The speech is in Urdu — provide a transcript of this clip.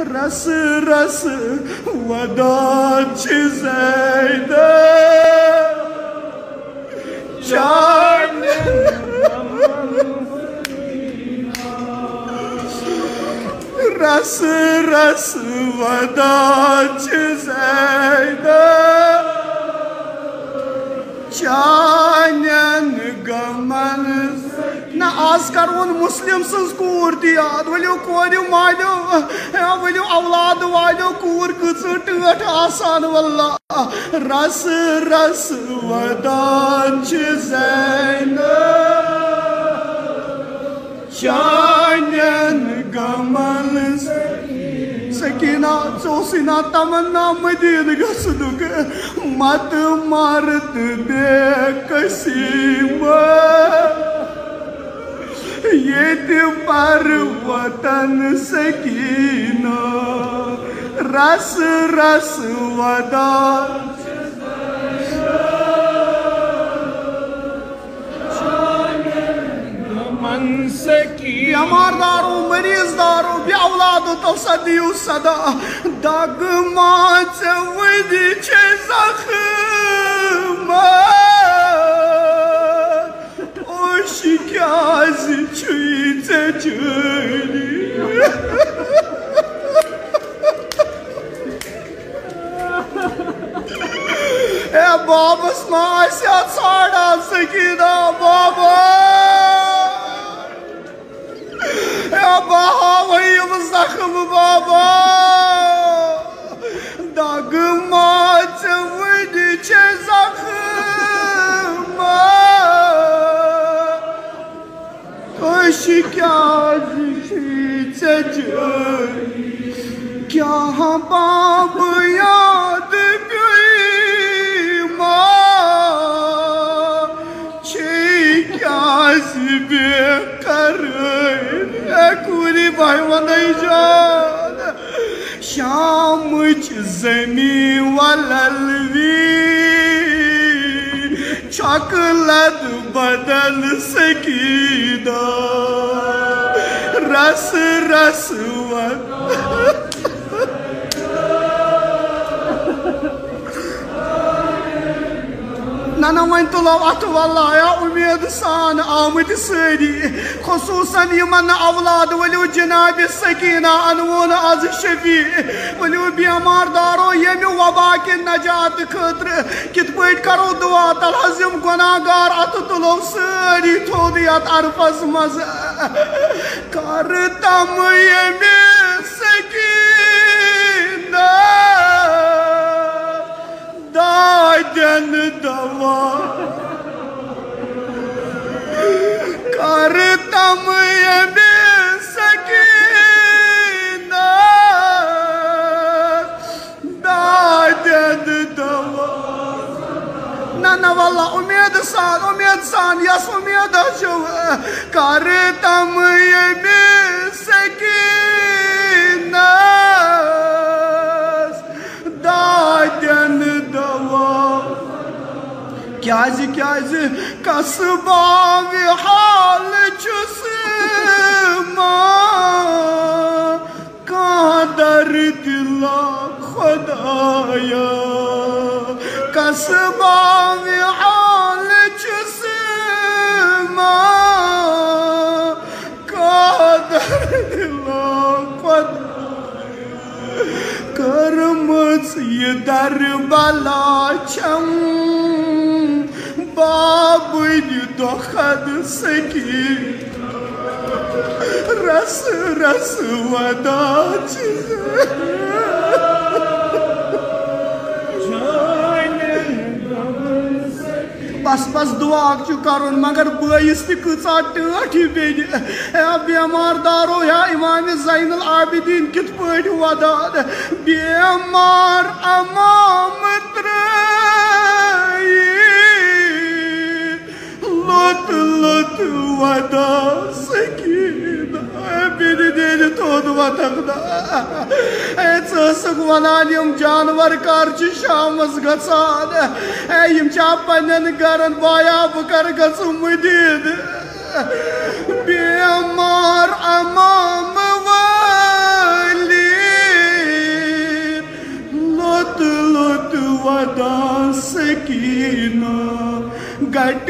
رس رس وداع چھ زیدہ رس رس وداع چھ زیدہ چانین گمن نا آز کرون مسلم سز کور تیاد ولیو کوریو مالیو ولیو اولاد والیو کور کچھ ٹوٹ آسان واللہ رس رس وداع چھ زینہ چانین گمن سکینہ چوسینا تمنا مدین گسنک مت مارت بے قسیم یہ پر وطن سکینہ رس رس وداع بیمار دارو مریض دارو بی اولادو تو صدیو صدا داغ ماچ ودی چھ زخم اوشکاز چھوئی چچوری اے بابس ماسیا ساڑا سکینہ بابا بابا وہیم زخم بابا داغ ماچ ودی چھ زخم اوشکاز چھوئی چچوری کیا باب یاد گئی ماں چھ کیاز بے قرار کوری بھائی ونائی جان شامچ زمین واللوی چاکلت بدل سکینہ رس رس نانا وین تلو اتھ واللہ یا امید سان آمد سری خصوصاً یمن اولاد ولیو جناب سکینہ انوون از شفیع ولیو بیمار دارو یمی وبا کے نجات خطر کت پیٹ کرو دعا تلحظم گناہگار ات تلو سری تھودی ات عرفز مز کرتم یمی سکینہ دادن دوا کرتم یمی سکینہ دادن دوا نا واللہ امید سان یس امید جو کرتم یمی سکینہ دادن دوا کیازی قصباوی حال چس ماں قادر دلا خدایا قصباوی حال چس ماں قادر دلا خدایا کرمز یہ در بلا چم بابن دخد سکی رس رس وداع بس دعا چو کرن مگر بائیس تی کچا ٹاٹھی بین یا بیمار دارو یا امام زین العابدین کت پاٹ وداع بیمار امام ترائی لط لط وداع سکینہ بیدی دیدی تود وطقدا اے چسک ونان یم جانور کار چی شامس گسان اے یم چا پنن گرن بایا بکر گسو مدید بیمار امام والی ودا سکینہ گٹ